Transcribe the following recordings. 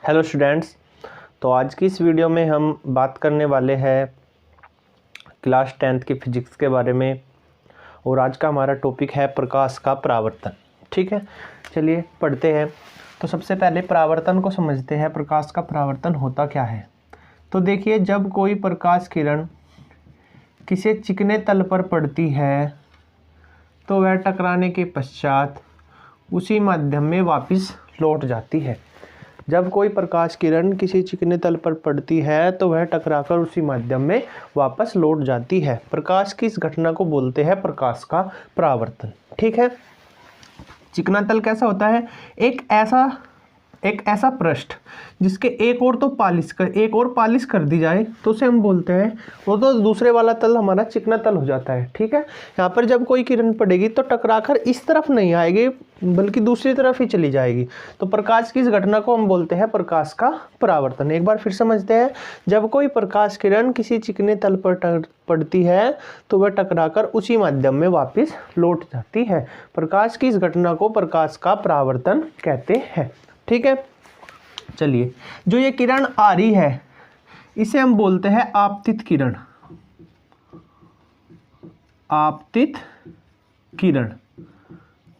Hello students. तो आज की इस वीडियो में हम बात करने वाले हैं क्लास 10th की फिजिक्स के बारे में और आज का हमारा टॉपिक है प्रकाश का परावर्तन। ठीक है, चलिए पढ़ते हैं। तो सबसे पहले परावर्तन को समझते हैं। प्रकाश का परावर्तन होता क्या है? तो देखिए, जब कोई प्रकाश किरण किसी चिकने तल पर पड़ती है तो वह टकराने के पश्चात उसी माध्यम में वापस लौट जाती है। जब कोई प्रकाश किरण किसी चिकने तल पर पड़ती है तो वह टकराकर उसी माध्यम में वापस लौट जाती है। प्रकाश की इस घटना को बोलते हैं प्रकाश का परावर्तन। ठीक है, चिकना तल कैसा होता है? एक ऐसा पृष्ठ जिसके एक और पालिश कर दी जाए तो उसे हम बोलते हैं, वो तो दूसरे वाला तल हमारा चिकना तल हो जाता है। ठीक है, यहाँ पर जब कोई किरण पड़ेगी तो टकराकर इस तरफ नहीं आएगी बल्कि दूसरी तरफ ही चली जाएगी। तो प्रकाश की इस घटना को हम बोलते हैं प्रकाश का परावर्तन। एक बार फिर समझते हैं। जब कोई प्रकाश किरण किसी चिकने तल पर पड़ती है तो वह टकराकर उसी माध्यम में वापस लौट जाती है। प्रकाश की इस घटना को प्रकाश का परावर्तन कहते हैं। ठीक है, चलिए, जो ये किरण आ रही है इसे हम बोलते हैं आपतित किरण। आपतित किरण,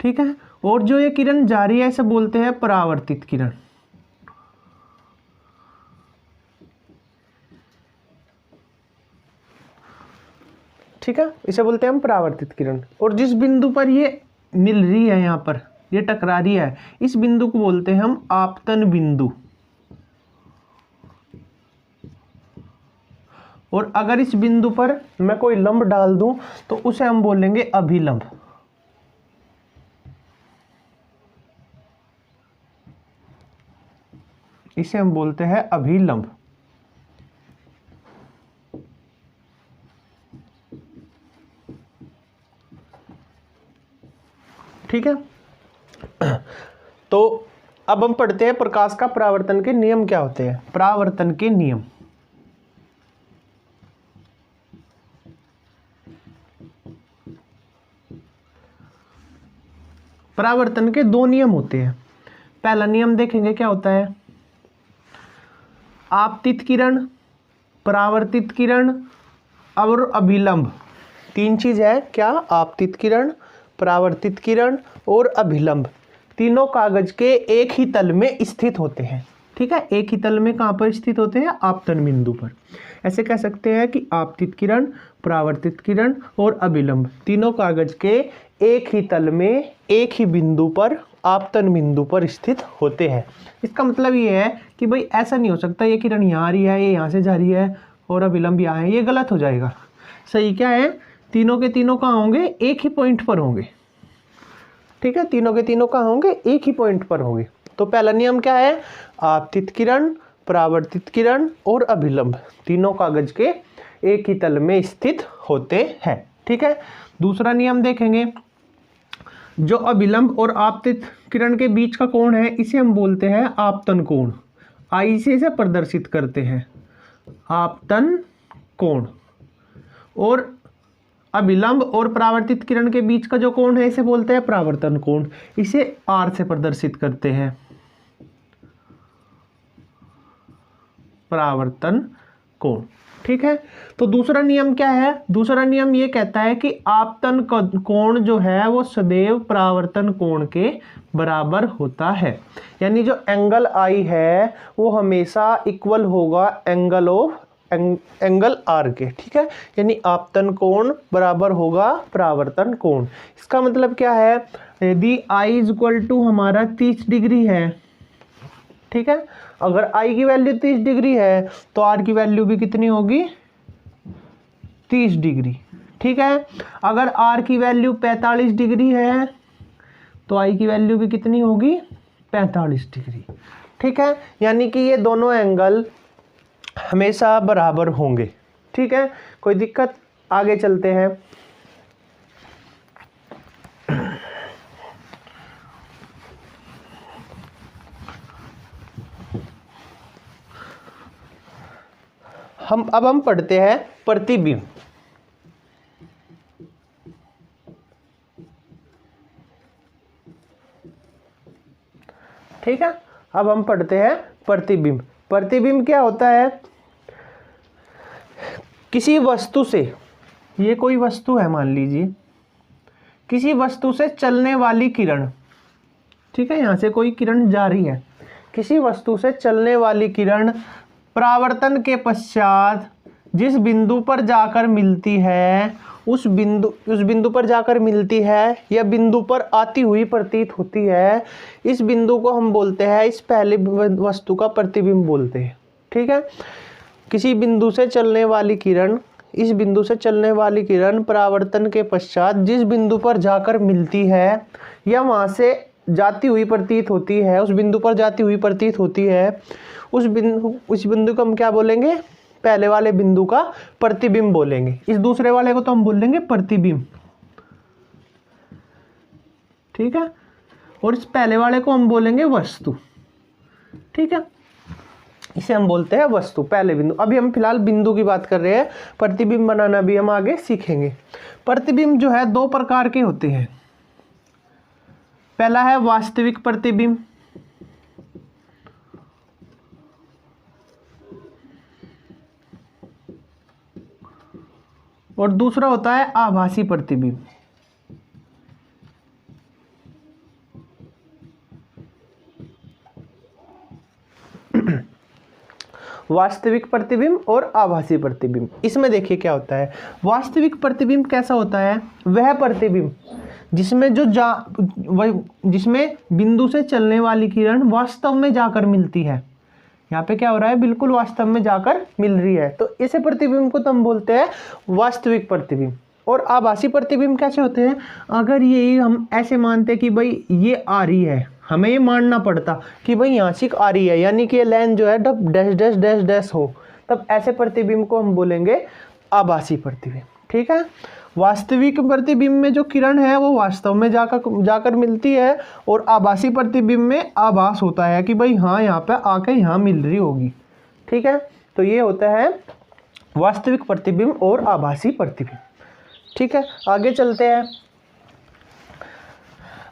ठीक है। और जो ये किरण जा रही है इसे बोलते हैं परावर्तित किरण। ठीक है, इसे बोलते हैं हम परावर्तित किरण। और जिस बिंदु पर ये मिल रही है, यहाँ पर ये टकरा रही है, इस बिंदु को बोलते हैं हम आपतन बिंदु। और अगर इस बिंदु पर मैं कोई लंब डाल दूं तो उसे हम बोलेंगे अभिलंब। इसे हम बोलते हैं अभिलंब। ठीक है, तो अब हम पढ़ते हैं प्रकाश का परावर्तन के नियम क्या होते हैं। परावर्तन के नियम, परावर्तन के दो नियम होते हैं। पहला नियम देखेंगे क्या होता है। आपतित किरण, परावर्तित किरण और अभिलंब, तीन चीज है क्या? आपतित किरण, परावर्तित किरण और अभिलंब, तीनों कागज के एक ही तल में स्थित होते हैं। ठीक है, एक ही तल में कहाँ पर स्थित होते हैं? आपतन बिंदु पर। ऐसे कह सकते हैं कि आपतित किरण, परावर्तित किरण और अभिलंब तीनों कागज के एक ही तल में एक ही बिंदु पर, आपतन बिंदु पर स्थित होते हैं। इसका मतलब ये है कि भाई ऐसा नहीं हो सकता ये किरण यहाँ आ रही है, ये यहाँ से जा रही है और अभिलंब यहाँ है, ये गलत हो जाएगा। सही क्या है? तीनों के तीनों कहाँ होंगे? एक ही पॉइंट पर होंगे। ठीक है, तीनों के तीनों कहाँ होंगे? एक ही पॉइंट पर होंगे। तो पहला नियम क्या है? आपतित किरण, परावर्तित किरण और अभिलंब तीनों कागज के एक ही तल में स्थित होते हैं। ठीक है, दूसरा नियम देखेंगे। जो अभिलंब और आपतित किरण के बीच का कोण है इसे हम बोलते हैं आपतन कोण। आई से इसे प्रदर्शित करते हैं, आपतन कोण। और अभिलंब और परावर्तित किरण के बीच का जो कोण है इसे बोलते हैं परावर्तन कोण। इसे आर से प्रदर्शित करते हैं, परावर्तन कोण। ठीक है, तो दूसरा नियम क्या है? दूसरा नियम ये कहता है कि आपतन कोण जो है वो सदैव परावर्तन कोण के बराबर होता है। यानी जो एंगल आई है वो हमेशा इक्वल होगा एंगल आर के। ठीक है, यानी आपतन कोण बराबर होगा परावर्तन कोण। इसका मतलब क्या है? यदि आई इज इक्वल टू हमारा 30 डिग्री है, ठीक है, अगर आई की वैल्यू 30 डिग्री है तो आर की वैल्यू भी कितनी होगी? 30 डिग्री। ठीक है, अगर आर की वैल्यू 45 डिग्री है तो आई की वैल्यू भी कितनी होगी? 45 डिग्री। ठीक है, यानी कि ये दोनों एंगल हमेशा बराबर होंगे। ठीक है, कोई दिक्कत? आगे चलते हैं। हम पढ़ते हैं प्रतिबिंब। ठीक है, अब हम पढ़ते हैं प्रतिबिंब। प्रतिबिंब क्या होता है? किसी वस्तु से, ये कोई वस्तु है मान लीजिए, किसी वस्तु से चलने वाली किरण, ठीक है, यहाँ से कोई किरण जा रही है, किसी वस्तु से चलने वाली किरण परावर्तन के पश्चात जिस बिंदु पर जाकर मिलती है, उस बिंदु पर जाकर मिलती है या बिंदु पर आती हुई प्रतीत होती है, इस बिंदु को हम बोलते हैं, इस पहले वस्तु का प्रतिबिंब बोलते हैं। ठीक है, किसी बिंदु से चलने वाली किरण, इस बिंदु से चलने वाली किरण परावर्तन के पश्चात जिस बिंदु पर जाकर मिलती है या वहाँ से जाती हुई प्रतीत होती है, उस बिंदु पर जाती हुई प्रतीत होती है, उस बिंदु को हम क्या बोलेंगे? पहले वाले बिंदु का प्रतिबिंब बोलेंगे। इस दूसरे वाले को तो हम बोलेंगे प्रतिबिंब। ठीक है, और इस पहले वाले को हम बोलेंगे वस्तु। ठीक है, इसे हम बोलते हैं वस्तु, पहले बिंदु। अभी हम फिलहाल बिंदु की बात कर रहे हैं, प्रतिबिंब बनाना भी हम आगे सीखेंगे। प्रतिबिंब जो है दो प्रकार के होते हैं। पहला है वास्तविक प्रतिबिंब, और दूसरा होता है आभासी प्रतिबिंब। वास्तविक प्रतिबिंब और आभासी प्रतिबिंब। इसमें देखिए क्या होता है। वास्तविक प्रतिबिंब कैसा होता है? वह प्रतिबिंब जिसमें बिंदु से चलने वाली किरण वास्तव में जाकर मिलती है। यहाँ पे क्या हो रहा है? बिल्कुल वास्तव में जाकर मिल रही है, तो इसे प्रतिबिंब को तो हम बोलते हैं वास्तविक प्रतिबिंब। और आभासी प्रतिबिंब कैसे होते हैं? अगर ये हम ऐसे मानते कि भाई ये आ रही है, हमें ये मानना पड़ता कि भाई यहाँ से आ रही है, यानी कि ये लाइन जो है dub dash dash dash dash हो, तब ऐसे प्रतिबिंब को हम बोलेंगे आभासी प्रतिबिंब। ठीक है, वास्तविक प्रतिबिंब में जो किरण है वो वास्तव में जाकर मिलती है, और आभासी प्रतिबिंब में आभास होता है कि भाई हाँ यहाँ पे आके यहाँ मिल रही होगी। ठीक है, तो ये होता है वास्तविक प्रतिबिंब और आभासी प्रतिबिंब। ठीक है, आगे चलते हैं।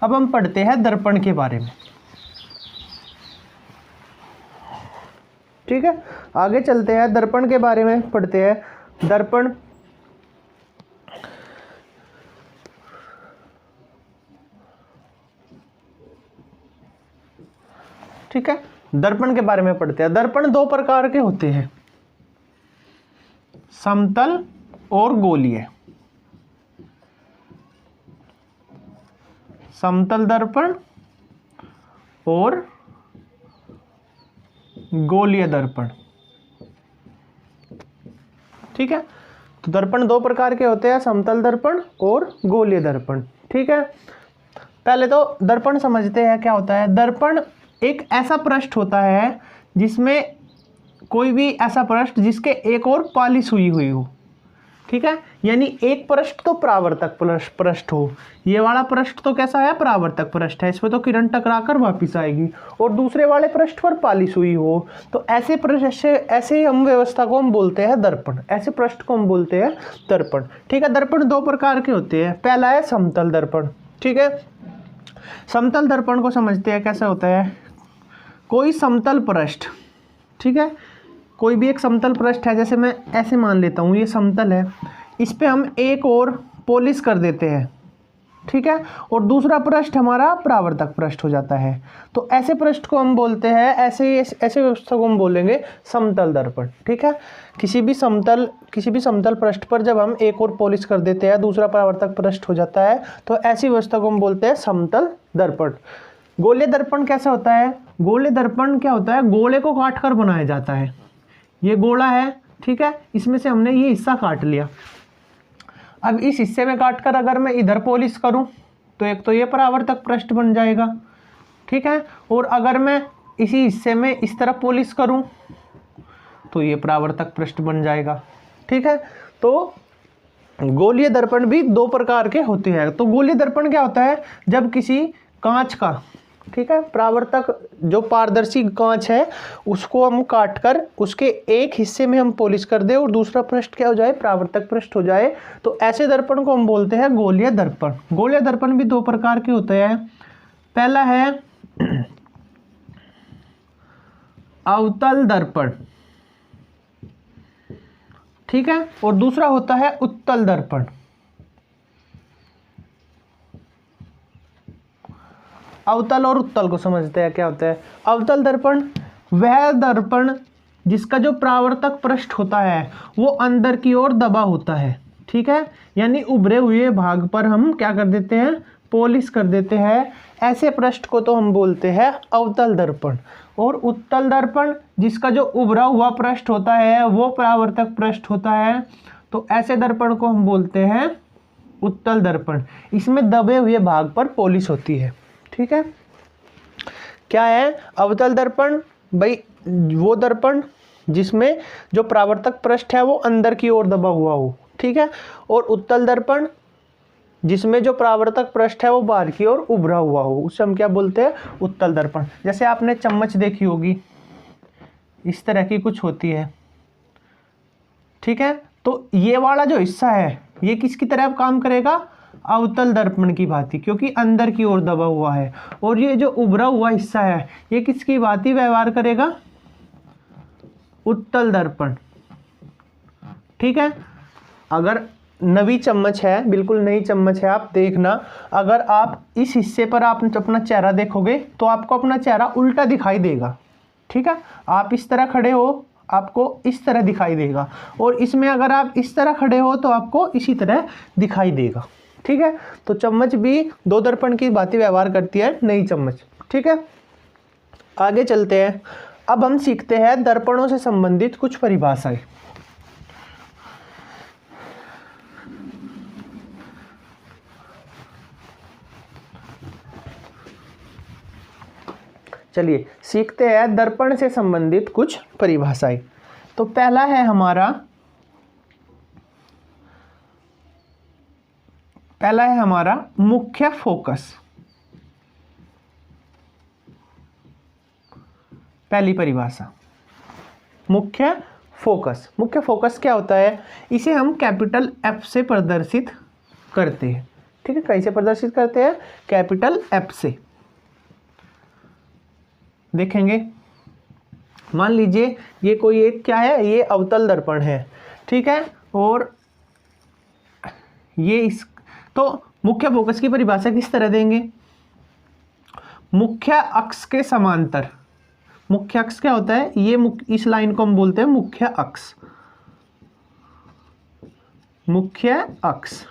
अब हम पढ़ते हैं दर्पण के बारे में। ठीक है, आगे चलते हैं, दर्पण के बारे में पढ़ते हैं। दर्पण ठीक है, दर्पण के बारे में पढ़ते हैं। दर्पण दो प्रकार के होते हैं, समतल और गोलीय। समतल दर्पण और गोलीय दर्पण। ठीक है, तो दर्पण दो प्रकार के होते हैं, समतल दर्पण और गोलीय दर्पण। ठीक है, पहले तो दर्पण समझते हैं क्या होता है। दर्पण एक ऐसा पृष्ठ होता है जिसमें कोई भी ऐसा पृष्ठ जिसके एक और पॉलिश हुई हो। ठीक है, यानी एक पृष्ठ तो परावर्तक पृष्ठ हो, ये वाला पृष्ठ तो कैसा है? परावर्तक पृष्ठ है, इसमें तो किरण टकराकर वापस आएगी, और दूसरे वाले पृष्ठ पर पॉलिश हुई हो, तो ऐसे पृष्ठ, ऐसे हम व्यवस्था को हम बोलते हैं दर्पण, ऐसे पृष्ठ को हम बोलते हैं दर्पण। ठीक है, दर्पण दो प्रकार के होते हैं। पहला है समतल दर्पण। ठीक है, समतल दर्पण को समझते हैं कैसा होता है। कोई समतल पृष्ठ, ठीक है, कोई भी एक समतल पृष्ठ है, जैसे मैं ऐसे मान लेता हूँ ये समतल है, इस पे हम एक और पॉलिश कर देते हैं। ठीक है, और दूसरा पृष्ठ हमारा परावर्तक पृष्ठ हो जाता है, तो ऐसे पृष्ठ को हम बोलते हैं, ऐसे व्यवस्था को हम बोलेंगे समतल दर्पण। ठीक है, किसी भी समतल पृष्ठ पर जब हम एक और पॉलिश कर देते हैं, दूसरा परावर्तक पृष्ठ हो जाता है, तो ऐसी व्यवस्था को हम बोलते हैं समतल दर्पण। गोलीय दर्पण कैसा होता है? गोलीय दर्पण क्या होता है? गोले को काट कर बनाया जाता है। ये गोला है, ठीक है, इसमें से हमने ये हिस्सा काट लिया। अब इस हिस्से में काटकर अगर मैं इधर पॉलिश करूं तो एक तो ये परावर्तक पृष्ठ बन जाएगा। ठीक है, और अगर मैं इसी हिस्से में इस तरफ पॉलिश करूं तो ये परावर्तक पृष्ठ बन जाएगा। ठीक है, तो गोलीय दर्पण भी दो प्रकार के होते हैं। तो गोलीय दर्पण क्या होता है? जब किसी कांच का, ठीक है, परावर्तक जो पारदर्शी कांच है उसको हम काटकर उसके एक हिस्से में हम पॉलिश कर दे और दूसरा पृष्ठ क्या हो जाए? परावर्तक पृष्ठ हो जाए, तो ऐसे दर्पण को हम बोलते हैं गोलीय दर्पण। गोलीय दर्पण भी दो प्रकार के होते हैं। पहला है अवतल दर्पण, ठीक है, और दूसरा होता है उत्तल दर्पण। अवतल और उत्तल को समझते हैं क्या होता है। अवतल दर्पण वह दर्पण जिसका जो परावर्तक पृष्ठ होता है वो अंदर की ओर दबा होता है, ठीक है, यानी उभरे हुए भाग पर हम क्या कर देते हैं, पॉलिश कर देते हैं। ऐसे पृष्ठ को तो हम बोलते हैं अवतल दर्पण। और उत्तल दर्पण जिसका जो उभरा हुआ पृष्ठ होता है वो परावर्तक पृष्ठ होता है, तो ऐसे दर्पण को हम बोलते हैं उत्तल दर्पण। इसमें दबे हुए भाग पर पॉलिश होती है, ठीक है। क्या है अवतल दर्पण, भाई वो दर्पण जिसमें जो परावर्तक पृष्ठ है वो अंदर की ओर दबा हुआ हो, ठीक है। और उत्तल दर्पण जिसमें जो परावर्तक पृष्ठ है वो बाहर की ओर उभरा हुआ हो, उसे हम क्या बोलते हैं, उत्तल दर्पण। जैसे आपने चम्मच देखी होगी, इस तरह की कुछ होती है, ठीक है, तो ये वाला जो हिस्सा है ये किसकी तरह काम करेगा, अवतल दर्पण की भांति, क्योंकि अंदर की ओर दबा हुआ है। और ये जो उभरा हुआ हिस्सा है ये किसकी भांति व्यवहार करेगा, उत्तल दर्पण, ठीक है। अगर नवी चम्मच है, बिल्कुल नई चम्मच है, आप देखना, अगर आप इस हिस्से पर आप अपना चेहरा देखोगे तो आपको अपना चेहरा उल्टा दिखाई देगा, ठीक है। आप इस तरह खड़े हो, आपको इस तरह दिखाई देगा, और इसमें अगर आप इस तरह खड़े हो तो आपको इसी तरह दिखाई देगा, ठीक है। तो चम्मच भी दो दर्पण की भांति व्यवहार करती है, नई चम्मच, ठीक है। आगे चलते हैं। अब हम सीखते हैं दर्पणों से संबंधित कुछ परिभाषाएं। चलिए सीखते हैं दर्पण से संबंधित कुछ परिभाषाएं। तो पहला है हमारा मुख्य फोकस। पहली परिभाषा मुख्य फोकस। मुख्य फोकस क्या होता है, इसे हम कैपिटल एफ से प्रदर्शित करते हैं, ठीक है। कैसे प्रदर्शित करते हैं, कैपिटल एफ से। देखेंगे, मान लीजिए ये कोई एक क्या है, ये अवतल दर्पण है, ठीक है, और ये इस, तो मुख्य फोकस की परिभाषा किस तरह देंगे, मुख्य अक्ष के समांतर। मुख्य अक्ष क्या होता है, ये इस लाइन को हम बोलते हैं मुख्य अक्ष, मुख्य अक्ष,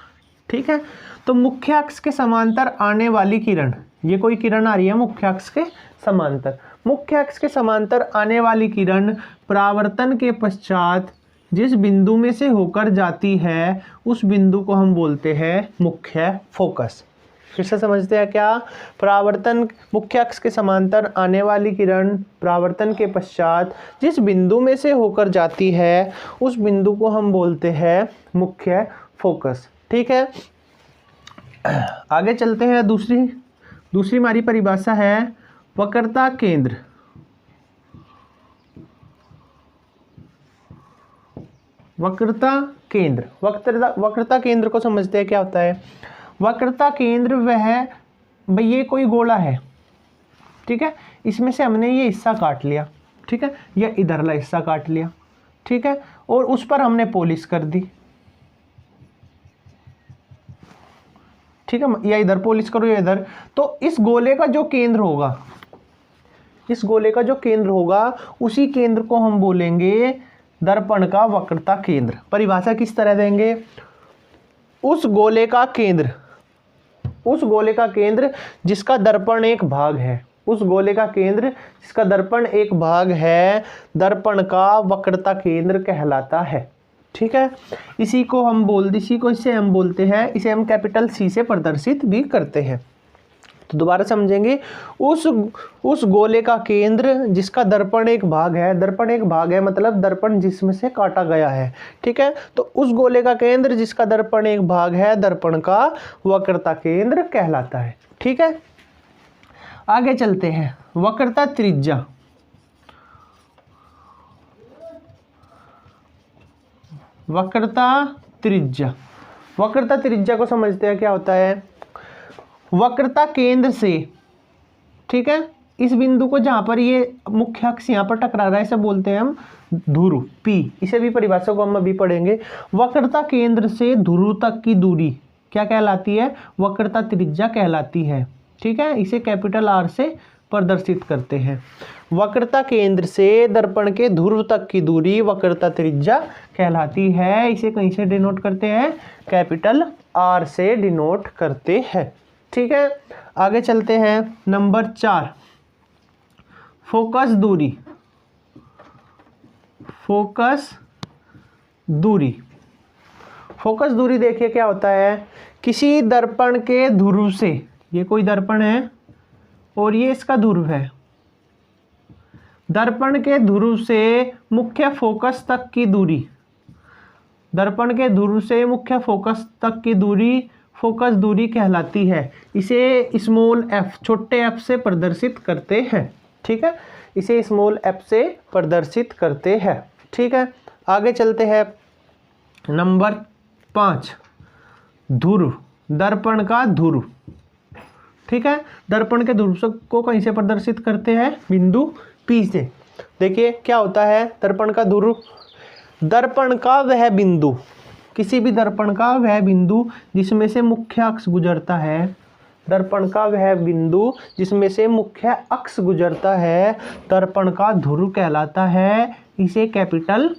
ठीक है। तो मुख्य अक्ष के समांतर आने वाली किरण, ये कोई किरण आ रही है मुख्य अक्ष के समांतर। मुख्य अक्ष के समांतर आने वाली किरण परावर्तन के पश्चात जिस बिंदु में से होकर जाती है उस बिंदु को हम बोलते हैं मुख्य फोकस। फिर से समझते हैं क्या, परावर्तन, मुख्य अक्ष के समांतर आने वाली किरण परावर्तन के पश्चात जिस बिंदु में से होकर जाती है उस बिंदु को हम बोलते हैं मुख्य फोकस, ठीक है। आगे चलते हैं। दूसरी हमारी परिभाषा है वक्रता केंद्र। वक्रता केंद्र, वक्रता केंद्र को समझते हैं क्या होता है। वक्रता केंद्र भाई ये कोई गोला है, ठीक है, इसमें से हमने ये हिस्सा काट लिया, ठीक है, या इधरला हिस्सा काट लिया, ठीक है, और उस पर हमने पॉलिश कर दी, ठीक है, या इधर पॉलिश करो या इधर। तो इस गोले का जो केंद्र होगा, इस गोले का जो केंद्र होगा उसी केंद्र को हम बोलेंगे दर्पण का वक्रता केंद्र। परिभाषा किस तरह देंगे, उस गोले का केंद्र जिसका दर्पण एक भाग है, उस गोले का केंद्र जिसका दर्पण एक भाग है, दर्पण का वक्रता केंद्र कहलाता है, ठीक है। इसे हम बोलते हैं, इसे हम कैपिटल सी से प्रदर्शित भी करते हैं। तो दोबारा समझेंगे, उस गोले का केंद्र जिसका दर्पण एक भाग है, दर्पण एक भाग है मतलब दर्पण जिसमें से काटा गया है, ठीक है। तो उस गोले का केंद्र जिसका दर्पण एक भाग है, दर्पण का वक्रता केंद्र कहलाता है, ठीक है। आगे चलते हैं। वक्रता त्रिज्या। वक्रता त्रिज्या को समझते हैं क्या होता है। वक्रता केंद्र से, ठीक है, इस बिंदु को जहाँ पर ये मुख्य अक्ष यहाँ पर टकरा रहा है इसे बोलते हैं हम ध्रुव P। इसे भी परिभाषा को हम अभी पढ़ेंगे। वक्रता केंद्र से ध्रुव तक की दूरी क्या कहलाती है? वक्रता त्रिज्या कहलाती है। ठीक है, इसे कैपिटल R से प्रदर्शित करते हैं। वक्रता केंद्र से दर्पण के ध्रुव तक की दूरी वक्रता त्रिज्या कहलाती है। इसे कहीं से डिनोट करते हैं? कैपिटल R से डिनोट करते हैं। ठीक है, आगे चलते हैं। नंबर 4, फोकस दूरी। फोकस दूरी, फोकस दूरी देखिए क्या होता है। किसी दर्पण के ध्रुव से, ये कोई दर्पण है और ये इसका ध्रुव है, दर्पण के ध्रुव से मुख्य फोकस तक की दूरी, दर्पण के ध्रुव से मुख्य फोकस तक की दूरी फोकस दूरी कहलाती है। इसे स्मॉल f, छोटे f से प्रदर्शित करते हैं। ठीक है, इसे स्मॉल f से प्रदर्शित करते हैं। ठीक है, आगे चलते हैं। नंबर 5, ध्रुव, दर्पण का ध्रुव। ठीक है, दर्पण के ध्रुव को कहीं से प्रदर्शित करते हैं? बिंदु P से। देखिए क्या होता है दर्पण का ध्रुव। दर्पण का वह बिंदु, किसी भी दर्पण का वह बिंदु जिसमें से मुख्य अक्ष गुजरता है, दर्पण का वह बिंदु जिसमें से मुख्य अक्ष गुजरता है, दर्पण का ध्रुव कहलाता है। इसे कैपिटल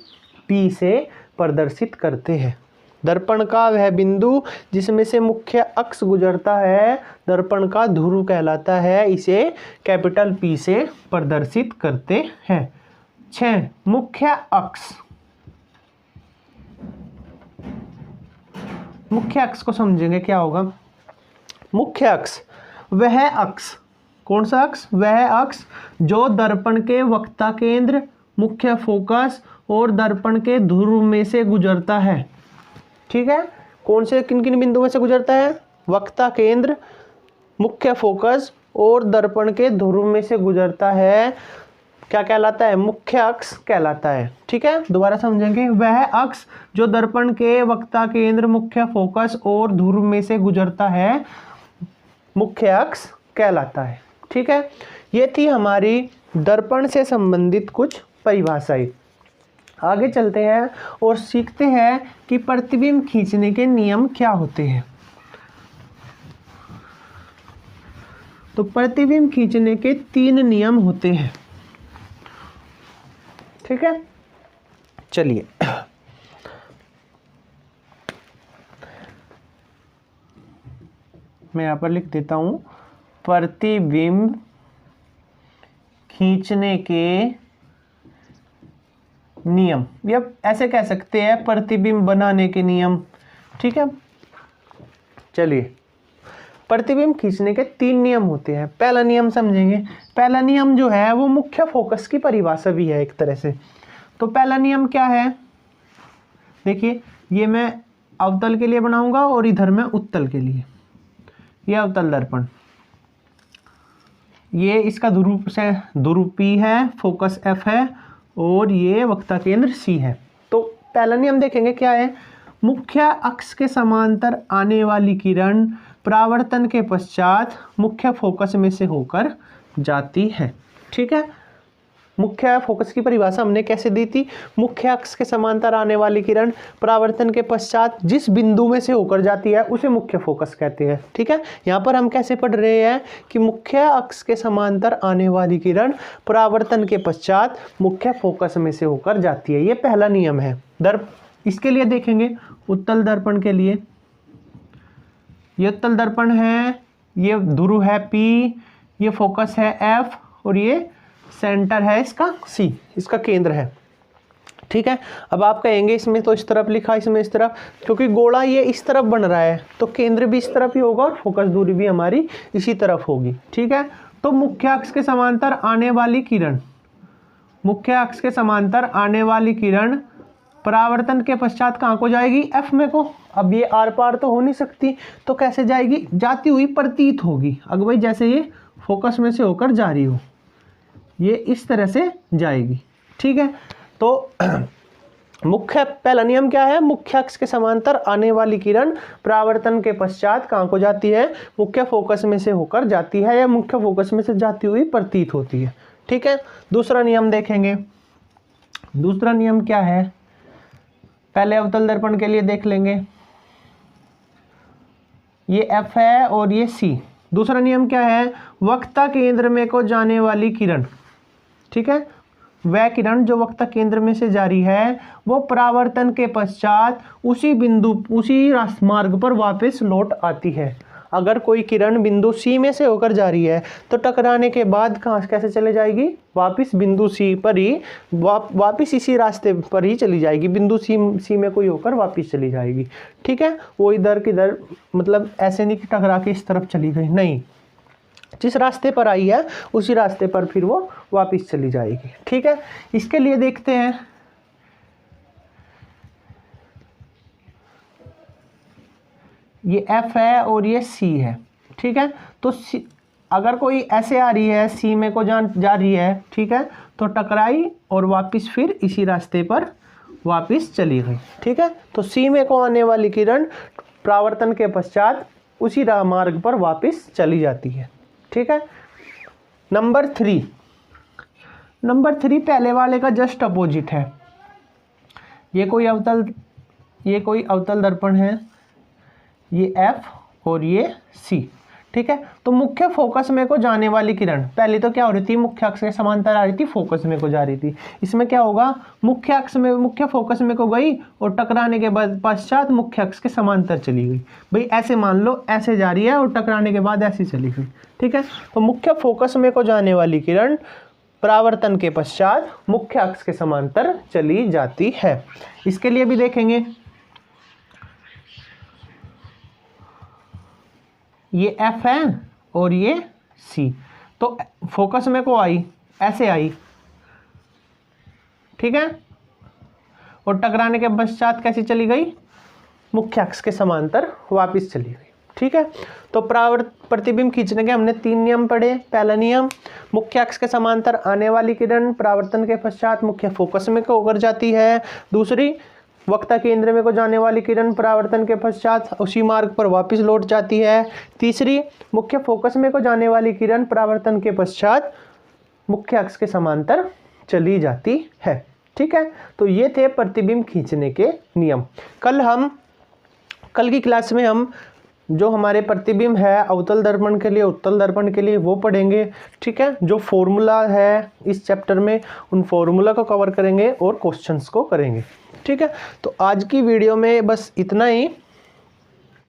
P से प्रदर्शित करते हैं। दर्पण का वह बिंदु जिसमें से मुख्य अक्ष गुजरता है, दर्पण का ध्रुव कहलाता है। इसे कैपिटल P से प्रदर्शित करते हैं। 6, मुख्य अक्ष। मुख्य अक्ष को समझेंगे क्या होगा। मुख्य अक्ष वह अक्ष, कौन सा अक्ष? वह अक्ष जो दर्पण के वक्ता केंद्र, मुख्य फोकस और दर्पण के ध्रुव में से गुजरता है। ठीक है, कौन से किन किन बिंदुओं में से गुजरता है? वक्ता केंद्र, मुख्य फोकस और दर्पण के ध्रुव में से गुजरता है। क्या कहलाता है? मुख्य अक्ष कहलाता है। ठीक है, दोबारा समझेंगे। वह अक्ष जो दर्पण के वक्ता केंद्र, मुख्य फोकस और ध्रुव में से गुजरता है, मुख्य अक्ष कहलाता है। ठीक है, ये थी हमारी दर्पण से संबंधित कुछ परिभाषाएं। आगे चलते हैं और सीखते हैं कि प्रतिबिंब खींचने के नियम क्या होते हैं। तो प्रतिबिंब खींचने के 3 नियम होते हैं। ठीक है, चलिए मैं यहाँ पर लिख देता हूँ प्रतिबिंब खींचने के नियम, या ऐसे कह सकते हैं प्रतिबिंब बनाने के नियम। ठीक है, चलिए प्रतिबिंब खींचने के 3 नियम होते हैं। पहला नियम समझेंगे। पहला नियम जो है वो मुख्य फोकस की परिभाषा भी है एक तरह से। तो पहला नियम क्या है? देखिए, ये मैं अवतल के लिए बनाऊंगा और इधर मैं उत्तल के लिए। ये अवतल दर्पण, ये इसका ध्रुव से ध्रुव P है, फोकस F है और ये वक्ता केंद्र C है। तो पहला नियम देखेंगे क्या है। मुख्य अक्ष के समांतर आने वाली किरण परावर्तन के पश्चात मुख्य फोकस में से होकर जाती है। ठीक है, मुख्य फोकस की परिभाषा हमने कैसे दी थी? मुख्य अक्ष के समांतर आने वाली किरण परावर्तन के पश्चात जिस बिंदु में से होकर जाती है उसे मुख्य फोकस कहते हैं। ठीक है, यहाँ पर हम कैसे पढ़ रहे हैं कि मुख्य अक्ष के समांतर आने वाली किरण परावर्तन के पश्चात मुख्य फोकस में से होकर जाती है। ये पहला नियम है। इसके लिए देखेंगे उत्तल दर्पण के लिए। ये उत्तल दर्पण है, ये ध्रुव है P, ये फोकस है F और ये सेंटर है इसका C, इसका केंद्र है। ठीक है, अब आप कहेंगे इसमें तो इस तरफ लिखा, इसमें इस तरफ, क्योंकि गोला ये इस तरफ बन रहा है तो केंद्र भी इस तरफ ही होगा और फोकस दूरी भी हमारी इसी तरफ होगी। ठीक है, तो मुख्य अक्ष के समांतर आने वाली किरण, मुख्य अक्ष के समांतर आने वाली किरण परावर्तन के पश्चात कहाँ को जाएगी? F में को। अब ये आर पार तो हो नहीं सकती, तो कैसे जाएगी? जाती हुई प्रतीत होगी। अगर भाई जैसे ये फोकस में से होकर जा रही हो, ये इस तरह से जाएगी। ठीक है, तो मुख्य पहला नियम क्या है, मुख्य अक्ष के समांतर आने वाली किरण परावर्तन के पश्चात कहाँ को जाती है, मुख्य फोकस में से होकर जाती है या मुख्य फोकस में से जाती हुई प्रतीत होती है। ठीक है, दूसरा नियम देखेंगे। दूसरा नियम क्या है, पहले अवतल दर्पण के लिए देख लेंगे, ये F है और ये C। दूसरा नियम क्या है, वक्ता केंद्र में को जाने वाली किरण, ठीक है, वह किरण जो वक्ता केंद्र में से जारी है वो परावर्तन के पश्चात उसी बिंदु उसी मार्ग पर वापस लौट आती है। अगर कोई किरण बिंदु C में से होकर जा रही है तो टकराने के बाद कहाँ कैसे चले जाएगी, वापस बिंदु C पर ही वापस इसी रास्ते पर ही चली जाएगी, बिंदु C में कोई होकर वापस चली जाएगी। ठीक है, वो इधर किधर मतलब ऐसे नहीं कि टकरा के इस तरफ चली गई, नहीं, जिस रास्ते पर आई है उसी रास्ते पर फिर वो वापस चली जाएगी। ठीक है, इसके लिए देखते हैं, ये F है और ये C है। ठीक है, तो अगर कोई ऐसे आ रही है C में को जा रही है, ठीक है, तो टकराई और वापस फिर इसी रास्ते पर वापस चली गई। ठीक है, तो C में को आने वाली किरण परावर्तन के पश्चात उसी मार्ग पर वापस चली जाती है। ठीक है, नंबर 3 पहले वाले का जस्ट अपोजिट है। ये कोई अवतल दर्पण है, ये F और ये C। ठीक है, तो मुख्य फोकस में को जाने वाली किरण पहले तो क्या हो रही थी, मुख्य अक्ष के समांतर आ रही थी, फोकस में को जा रही थी। इसमें क्या होगा, मुख्य फोकस में को गई और टकराने के बाद पश्चात मुख्य अक्ष के समांतर चली गई। भाई ऐसे मान लो, ऐसे जा रही है और टकराने के बाद ऐसी चली गई। ठीक है, तो मुख्य फोकस में को जाने वाली किरण परावर्तन के पश्चात मुख्य अक्ष के समांतर चली जाती है। इसके लिए भी देखेंगे, ये F है और ये C। तो फोकस में को आई, ऐसे आई, ठीक है, और टकराने के पश्चात कैसी चली गई, मुख्य अक्ष के समांतर वापस चली गई। ठीक है, तो प्रतिबिंब खींचने के हमने 3 नियम पढ़े। पहला नियम, मुख्य अक्ष के समांतर आने वाली किरण परावर्तन के पश्चात मुख्य फोकस में को होकर जाती है। दूसरी, वक्ता केंद्र में को जाने वाली किरण परावर्तन के पश्चात उसी मार्ग पर वापस लौट जाती है। तीसरी, मुख्य फोकस में को जाने वाली किरण परावर्तन के पश्चात मुख्य अक्ष के समांतर चली जाती है। ठीक है, तो ये थे प्रतिबिंब खींचने के नियम। कल की क्लास में हम जो हमारे प्रतिबिंब है अवतल दर्पण के लिए, उत्तल दर्पण के लिए, वो पढ़ेंगे। ठीक है, जो फॉर्मूला है इस चैप्टर में उन फॉर्मूला को कवर करेंगे और क्वेश्चंस को करेंगे। ठीक है, तो आज की वीडियो में बस इतना ही।